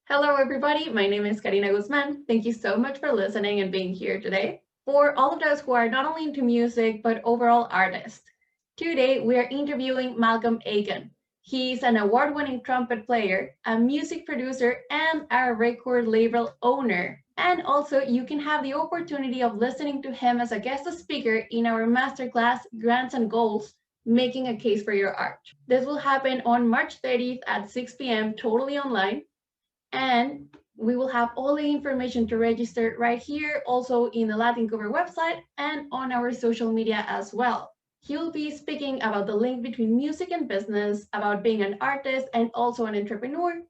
Hello, everybody. My name is Karina Guzman. Thank you so much for listening and being here today. For all of those who are not only into music, but overall artists, today we are interviewing Malcom Aiken. He's an award-winning trumpet player, a music producer, and a record label owner. And also, you can have the opportunity of listening to him as a guest speaker in our masterclass, Grants and Goals, Making a Case for Your Art. This will happen on March 30th at 6 p.m. totally online. And we will have all the information to register right here, also in the Latincouver website and on our social media as well. He'll be speaking about the link between music and business, about being an artist and also an entrepreneur,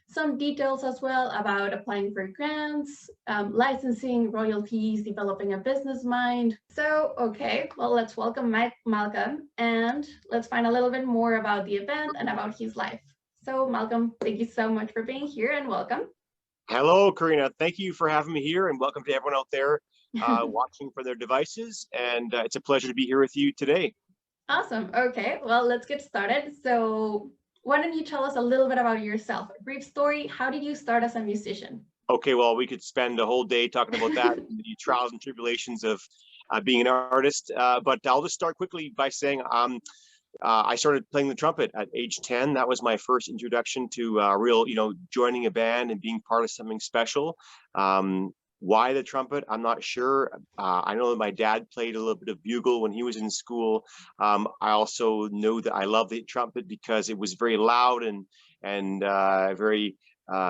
some details as well about applying for grants, licensing, royalties, developing a business mind. So, okay, well, let's welcome Malcom and let's find a little bit more about the event and about his life. So Malcom, thank you so much for being here and welcome. Hello, Karina. Thank you for having me here and welcome to everyone out there watching from their devices. And it's a pleasure to be here with you today. Awesome. Okay, well, let's get started. So why don't you tell us a little bit about yourself? A brief story. How did you start as a musician? Okay, well, we could spend a whole day talking about that, the trials and tribulations of being an artist. But I'll just start quickly by saying I started playing the trumpet at age 10. That was my first introduction to real, joining a band and being part of something special. Why the trumpet? I'm not sure. I know that my dad played a little bit of bugle when he was in school. I also know that I love the trumpet because it was very loud and very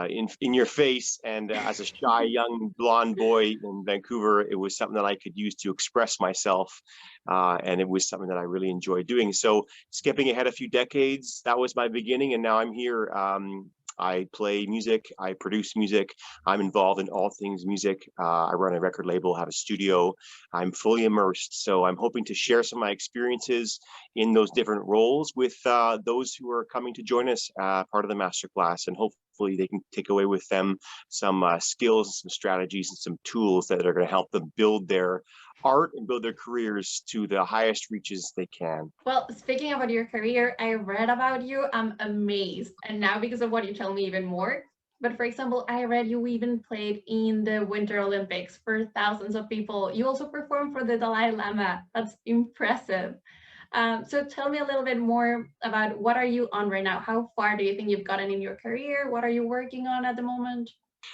in your face. And as a shy young blonde boy in Vancouver, it was something that I could use to express myself. And it was something that I really enjoyed doing. So skipping ahead a few decades, that was my beginning. And now I'm here. I play music, I produce music, I'm involved in all things music. I run a record label, have a studio, I'm fully immersed. So I'm hoping to share some of my experiences in those different roles with those who are coming to join us, part of the masterclass, and hopefully they can take away with them some skills, some strategies, and some tools that are going to help them build their art and build their careers to the highest reaches they can. Well, speaking about your career, I read about you. I'm amazed. And now because of what you tell me even more. But for example, I read you even played in the Winter Olympics for thousands of people. You also performed for the Dalai Lama. That's impressive. So tell me a little bit more about what are you on right now? How far do you think you've gotten in your career? What are you working on at the moment?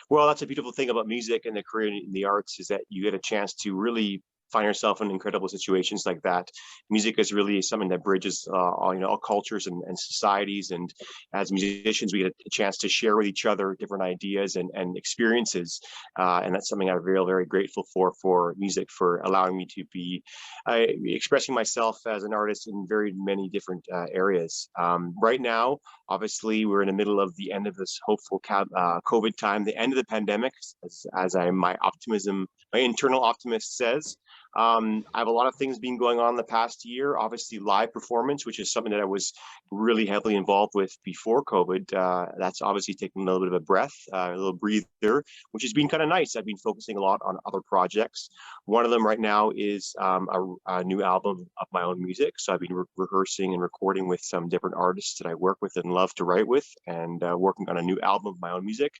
Well, that's a beautiful thing about music and the career in the arts is that you get a chance to really find yourself in incredible situations like that. Music is really something that bridges all cultures and societies. And as musicians, we get a chance to share with each other different ideas and experiences. And that's something I'm very, very grateful for music, for allowing me to be expressing myself as an artist in very many different areas. Right now, obviously, we're in the middle of the end of this hopeful COVID time, the end of the pandemic, as my internal optimist says. I have a lot of things been going on the past year. Obviously, live performance, which is something that I was really heavily involved with before COVID. That's obviously taking a little bit of a breath, a little breather, which has been kind of nice. I've been focusing a lot on other projects. One of them right now is a new album of my own music. So I've been rehearsing and recording with some different artists that I work with and love to write with, and working on a new album of my own music,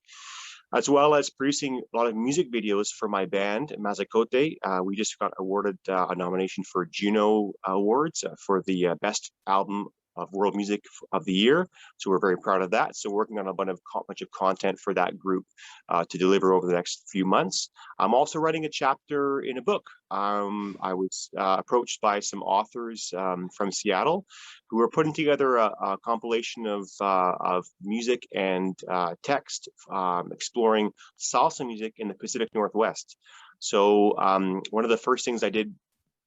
as well as producing a lot of music videos for my band, Mazacote. We just got awarded a nomination for Juno Awards for the Best Album of World Music of the Year. So we're very proud of that. So working on a bunch of content for that group to deliver over the next few months. I'm also writing a chapter in a book. I was approached by some authors from Seattle who are putting together a compilation of music and text exploring salsa music in the Pacific Northwest. So one of the first things I did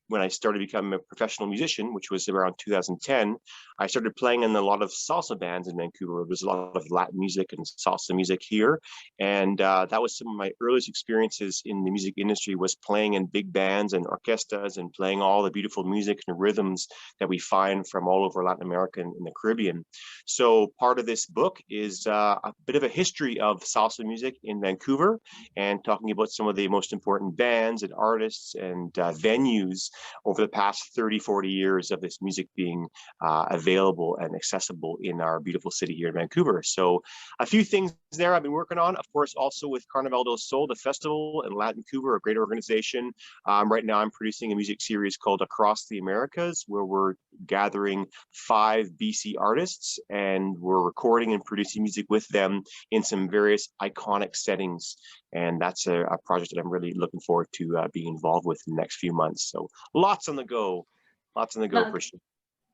when I started becoming a professional musician, which was around 2010, I started playing in a lot of salsa bands in Vancouver. There's a lot of Latin music and salsa music here. And that was some of my earliest experiences in the music industry, was playing in big bands and orchestras and playing all the beautiful music and rhythms that we find from all over Latin America and in the Caribbean. So part of this book is a bit of a history of salsa music in Vancouver and talking about some of the most important bands and artists and venues over the past 30, 40 years of this music being available and accessible in our beautiful city here in Vancouver. So a few things there I've been working on, of course, also with Carnaval del Sol, the festival in Latincouver, a great organization. Right now I'm producing a music series called Across the Americas, where we're gathering 5 BC artists and we're recording and producing music with them in some various iconic settings. And that's a project that I'm really looking forward to being involved with in the next few months. So lots on the go, for sure.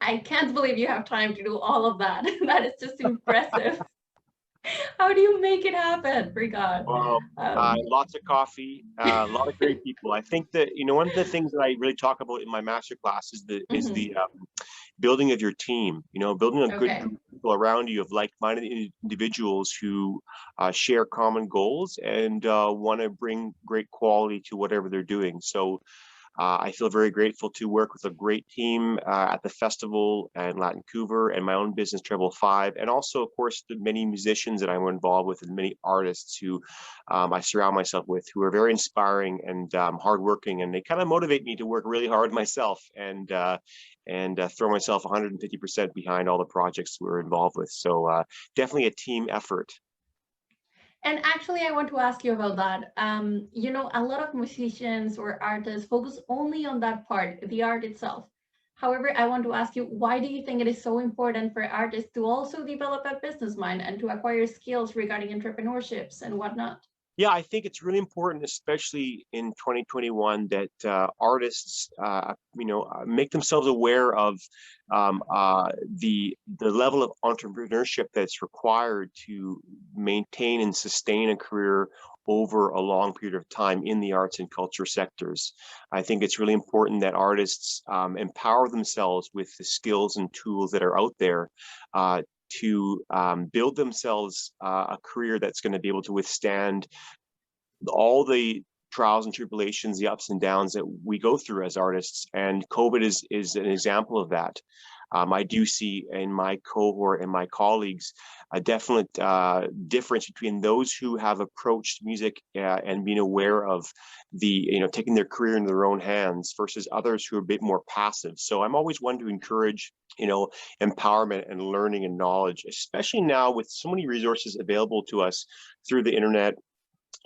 I can't believe you have time to do all of that. That is just impressive. How do you make it happen? Forgot. Lots of coffee, a lot of great people. I think that, you know, one of the things that I really talk about in my masterclass is the building of your team. You know, building a good group of people around you of like-minded individuals who share common goals and want to bring great quality to whatever they're doing. So I feel very grateful to work with a great team at the festival and Latincouver and my own business, Treble 5, and also, of course, the many musicians that I'm involved with and many artists who I surround myself with, who are very inspiring and hardworking, and they kind of motivate me to work really hard myself and throw myself 150% behind all the projects we're involved with. So definitely a team effort. And actually, I want to ask you about that. You know, a lot of musicians or artists focus only on that part, the art itself. However, I want to ask you, why do you think it is so important for artists to also develop a business mind and to acquire skills regarding entrepreneurships and whatnot? Yeah, I think it's really important, especially in 2021, that artists, make themselves aware of the level of entrepreneurship that's required to maintain and sustain a career over a long period of time in the arts and culture sectors. I think it's really important that artists empower themselves with the skills and tools that are out there to build themselves a career that's going to be able to withstand all the trials and tribulations, the ups and downs that we go through as artists. And COVID is an example of that. I do see in my cohort and my colleagues a definite difference between those who have approached music and being aware of taking their career into their own hands versus others who are a bit more passive. So I'm always one to encourage, empowerment and learning and knowledge, especially now with so many resources available to us through the internet,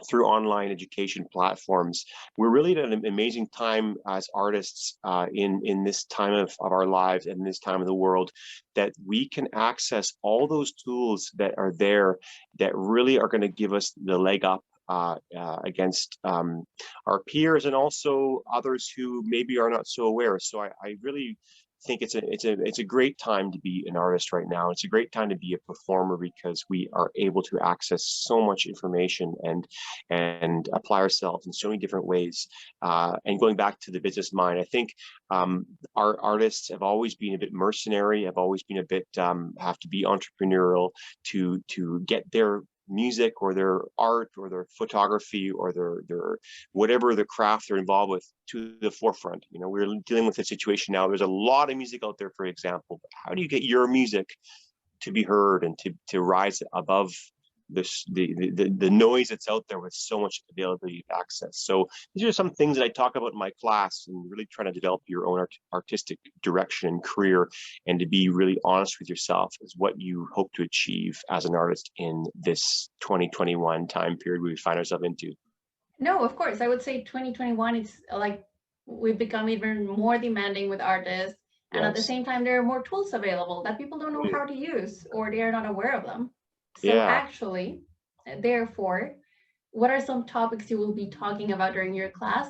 through online education platforms. We're really at an amazing time as artists in this time of our lives and this time of the world, that we can access all those tools that are there that really are going to give us the leg up against our peers and also others who maybe are not so aware. So I really think it's a great time to be an artist right now. It's a great time to be a performer because we are able to access so much information and apply ourselves in so many different ways. And going back to the business mind, I think our artists have always been a bit mercenary, have always been a bit have to be entrepreneurial to get their music or their art or their photography or their whatever the craft they're involved with to the forefront. We're dealing with a situation now. There's a lot of music out there, for example. But how do you get your music to be heard and to rise above the noise that's out there with so much availability of access? So these are some things that I talk about in my class, and really trying to develop your own artistic direction and career, and to be really honest with yourself is what you hope to achieve as an artist in this 2021 time period we find ourselves into. No, of course. I would say 2021 is like we've become even more demanding with artists. And at the same time, there are more tools available that people don't know how to use or they are not aware of them. So actually, therefore, what are some topics you will be talking about during your class?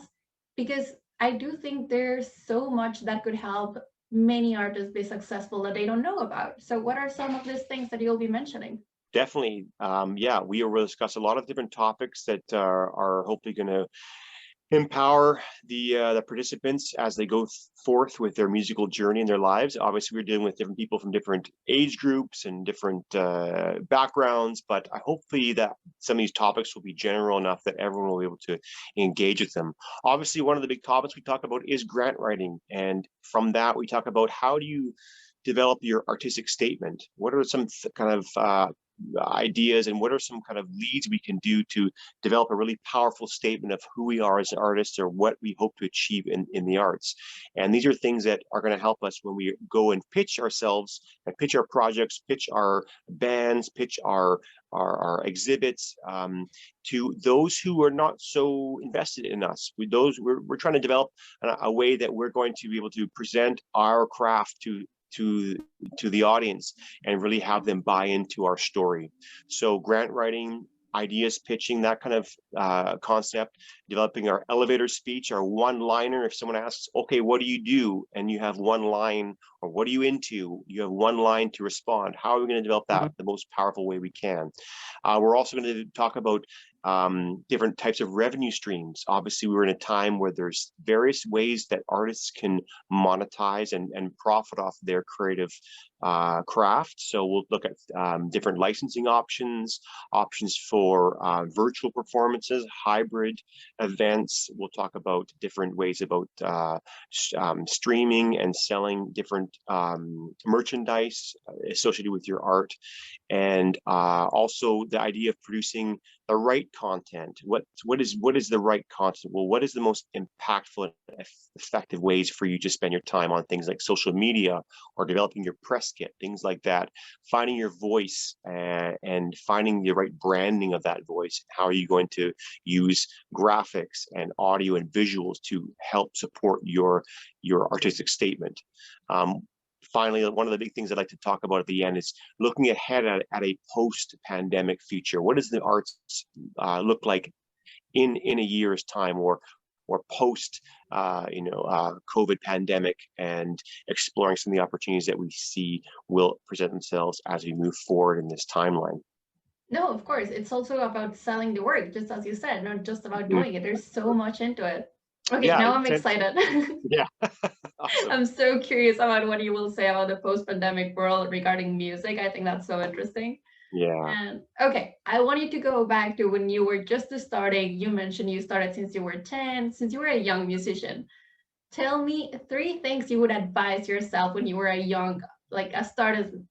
Because I do think there's so much that could help many artists be successful that they don't know about. So what are some of these things that you'll be mentioning? Definitely. We will discuss a lot of different topics that are hopefully going to empower the participants as they go forth with their musical journey in their lives. Obviously, we're dealing with different people from different age groups and different backgrounds, but hopefully that some of these topics will be general enough that everyone will be able to engage with them. Obviously, one of the big topics we talk about is grant writing, and from that we talk about how do you develop your artistic statement. What are some kind of ideas and what are some kind of leads we can do to develop a really powerful statement of who we are as artists or what we hope to achieve in the arts. And these are things that are going to help us when we go and pitch ourselves and pitch our projects, pitch our bands, pitch our exhibits to those who are not so invested in us. We're trying to develop a way that we're going to be able to present our craft to the audience and really have them buy into our story. So grant writing, ideas pitching, that kind of concept, developing our elevator speech, our one-liner. If someone asks, okay, what do you do? And you have one line, or what are you into? You have one line to respond. How are we going to develop that the most powerful way we can? We're also going to talk about different types of revenue streams. Obviously, we're in a time where there's various ways that artists can monetize and profit off their creative craft. So we'll look at different licensing options for virtual performances, hybrid events. We'll talk about different ways about streaming and selling different merchandise associated with your art. And also the idea of producing the right content. What is the right content? Well, what is the most impactful and effective ways for you to spend your time on things like social media or developing your press kit, things like that. Finding your voice and finding the right branding of that voice. How are you going to use graphics and audio and visuals to help support your artistic statement? Finally, one of the big things I'd like to talk about at the end is looking ahead at a post-pandemic future. What does the arts look like in a year's time, or post COVID pandemic, and exploring some of the opportunities that we see will present themselves as we move forward in this timeline. No, of course, it's also about selling the work, just as you said, not just about doing it. There's so much into it. Okay, yeah, now I'm excited. Yeah. Awesome. I'm so curious about what you will say about the post-pandemic world regarding music. I think that's so interesting. Yeah. And okay, I want you to go back to when you were just starting. You mentioned you started since you were 10, since you were a young musician. Tell me 3 things you would advise yourself when you were a young, starting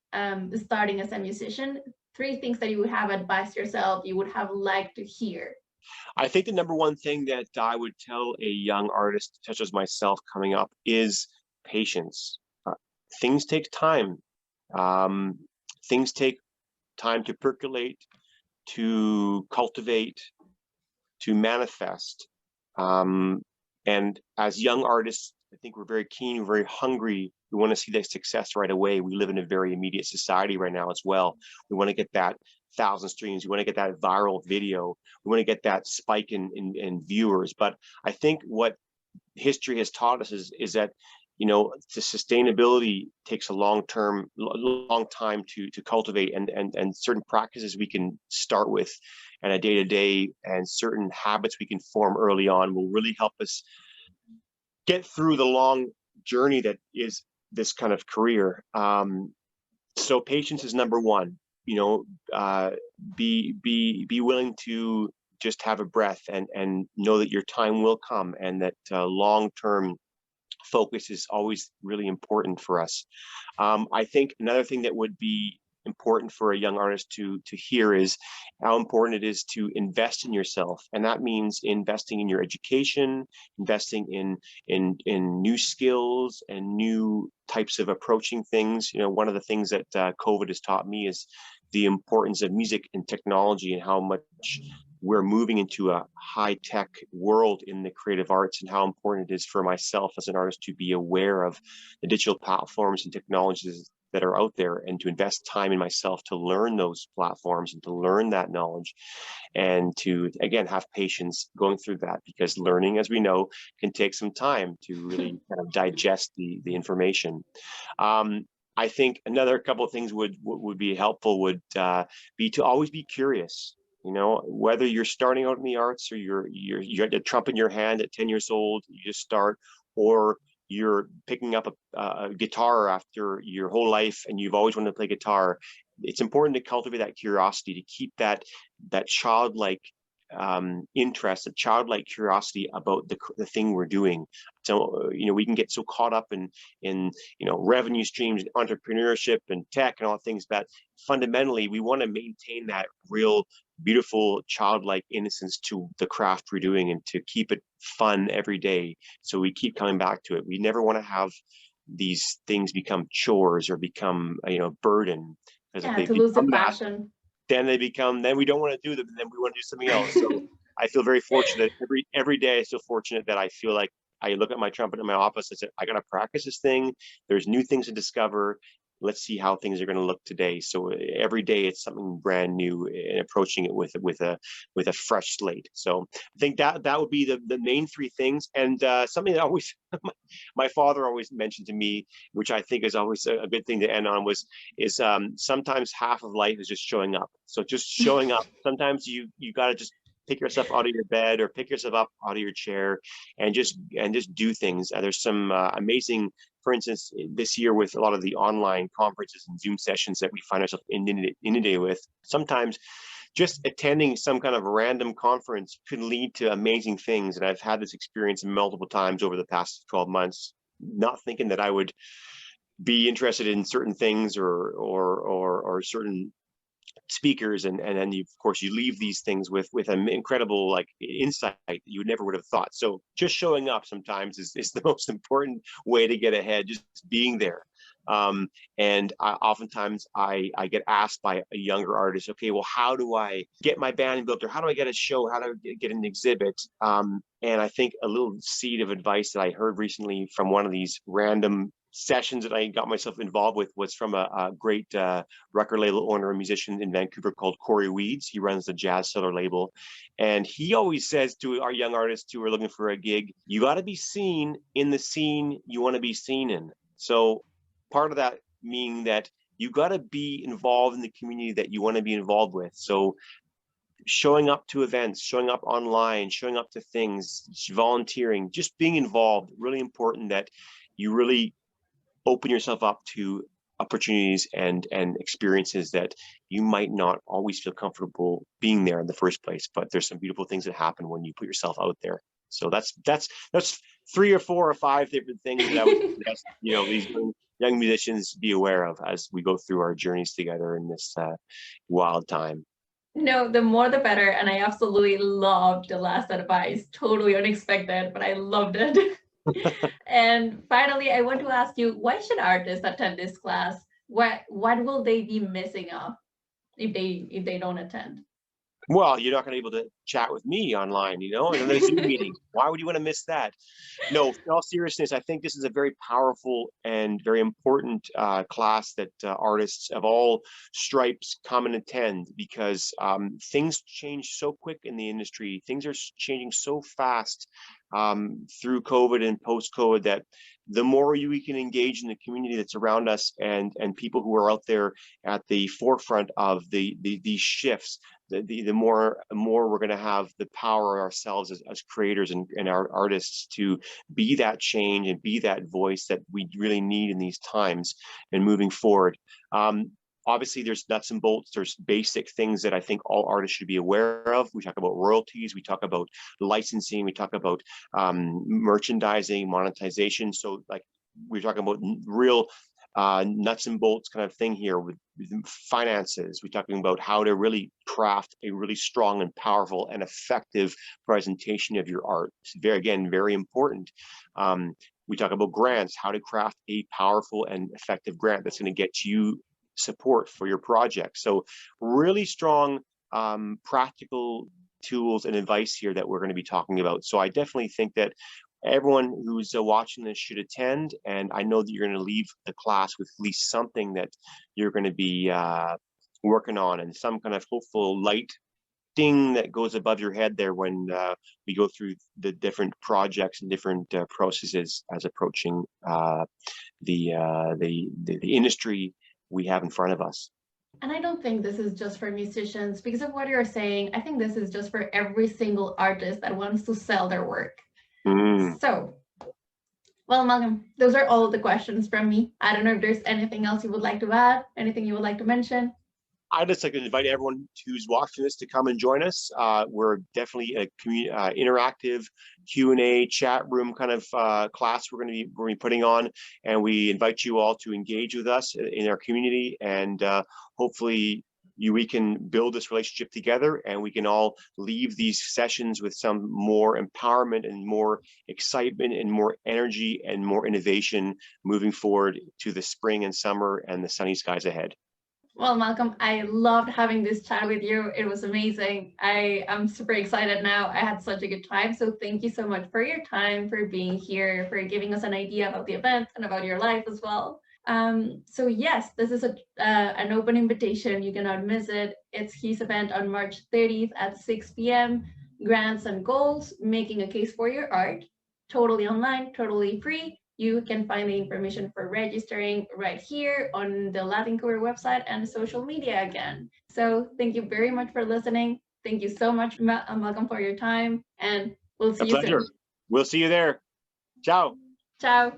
as a musician. 3 things that you would have advised yourself, you would have liked to hear. I think the number one thing that I would tell a young artist, such as myself coming up, is patience. Things take time. Things take time to percolate, to cultivate, to manifest. And as young artists, I think we're very keen, we're very hungry. We want to see that success right away. We live in a very immediate society right now as well. We want to get that 1,000 streams. We want to get that viral video. We want to get that spike in viewers. But I think what history has taught us is that, the sustainability takes a long time to cultivate, and certain practices we can start with and a day-to-day, and certain habits we can form early on will really help us get through the long journey that is this kind of career. So patience is number one. Be willing to just have a breath and know that your time will come, and that long-term focus is always really important for us. I think another thing that would be important for a young artist to hear is how important it is to invest in yourself, and that means investing in your education, investing in new skills and new types of approaching things. One of the things that COVID has taught me is the importance of music and technology, and how much we're moving into a high-tech world in the creative arts, and how important it is for myself as an artist to be aware of the digital platforms and technologies that are out there, and to invest time in myself to learn those platforms and to learn that knowledge, and to, again, have patience going through that, because learning, as we know, can take some time to really kind of digest the information. I think another couple of things would be helpful would be to always be curious. Whether you're starting out in the arts, or you got the trumpet in your hand at 10 years old, you just start, or you're picking up a guitar after your whole life and you've always wanted to play guitar. It's important to cultivate that curiosity, to keep that childlike interest, a childlike curiosity about the thing we're doing. So, we can get so caught up in revenue streams, entrepreneurship and tech and all things, but fundamentally we want to maintain that real beautiful childlike innocence to the craft we're doing and to keep it fun every day. So we keep coming back to it. We never want to have these things become chores or become burden, because if they to lose the become that, passion. then we don't want to do them, and then we want to do something else. So I feel very fortunate every day. I feel fortunate that I feel like I look at my trumpet in my office and say, I got to practice this thing. There's new things to discover. Let's see how things are going to look today. So every day it's something brand new, and approaching it with a fresh slate. So I think that would be the main three things. And something that always my father always mentioned to me, which I think is always a good thing to end on, is sometimes half of life is just showing up. So just showing up. Sometimes you got to just pick yourself out of your bed or pick yourself up out of your chair and just do things. There's some amazing, for instance, this year with a lot of the online conferences and Zoom sessions that we find ourselves inundated with, sometimes just attending some kind of random conference could lead to amazing things. And I've had this experience multiple times over the past 12 months, not thinking that I would be interested in certain things or certain speakers, and then of course you leave these things with an incredible insight that you never would have thought. So just showing up sometimes is the most important way to get ahead, just being there. And oftentimes I get asked by a younger artist, okay, well, how do I get my band built, or how do I get a show, how do I get an exhibit? And I think a little seed of advice that I heard recently from one of these random sessions that I got myself involved with was from a great record label owner and musician in Vancouver called Corey Weeds. He runs the Jazz Cellar label. And he always says to our young artists who are looking for a gig, you got to be seen in the scene you want to be seen in. So part of that meaning that you got to be involved in the community that you want to be involved with. So showing up to events, showing up online, showing up to things, volunteering, just being involved, really important that you really open yourself up to opportunities and experiences that you might not always feel comfortable being there in the first place, but there's some beautiful things that happen when you put yourself out there. So that's 3 or 4 or 5 different things that I would suggest, these young musicians be aware of as we go through our journeys together in this wild time. No, the more the better. And I absolutely loved the last advice. Totally unexpected, but I loved it. And finally, I want to ask you, why should artists attend this class? What will they be missing out if they don't attend? Well, you're not going to be able to chat with me online, and then there's Zoom meeting. Why would you want to miss that? No, in all seriousness, I think this is a very powerful and very important class that artists of all stripes come and attend, because things change so quick in the industry. Things are changing so fast through COVID and post-COVID that the more we can engage in the community that's around us and people who are out there at the forefront of these shifts, the more we're going to have the power ourselves as creators and our artists to be that change and be that voice that we really need in these times and moving forward. Obviously, there's nuts and bolts. There's basic things that I think all artists should be aware of. We talk about royalties. We talk about licensing. We talk about merchandising, monetization. So we're talking about real nuts and bolts kind of thing here with finances. We're talking about how to really craft a really strong and powerful and effective presentation of your art. It's very important. We talk about grants, how to craft a powerful and effective grant that's going to get you support for your project. So really strong practical tools and advice here that we're going to be talking about. So I definitely think that everyone who's watching this should attend, and I know that you're going to leave the class with at least something that you're going to be working on, and some kind of hopeful light thing that goes above your head there when we go through the different projects and different processes as approaching the industry we have in front of us. And I don't think this is just for musicians because of what you're saying. I think this is just for every single artist that wants to sell their work. So, well, Malcom, those are all the questions from me. I don't know if there's anything else you would like to add, anything you would like to mention. I'd just like to invite everyone who's watching this to come and join us. We're definitely a interactive Q&A chat room kind of class we're going to be putting on, and we invite you all to engage with us in our community, and hopefully we can build this relationship together, and we can all leave these sessions with some more empowerment and more excitement and more energy and more innovation moving forward to the spring and summer and the sunny skies ahead. Well, Malcolm, I loved having this chat with you. It was amazing. I am super excited now. I had such a good time. So thank you so much for your time, for being here, for giving us an idea about the event and about your life as well. So yes, this is an open invitation. You cannot miss it. It's his event on March 30th at 6 p.m. Grants and goals, making a case for your art. Totally online, totally free. You can find the information for registering right here on the Latincouver website and social media again. So thank you very much for listening. Thank you so much, Malcolm, for your time, and we'll see you soon. We'll see you there. Ciao. Ciao.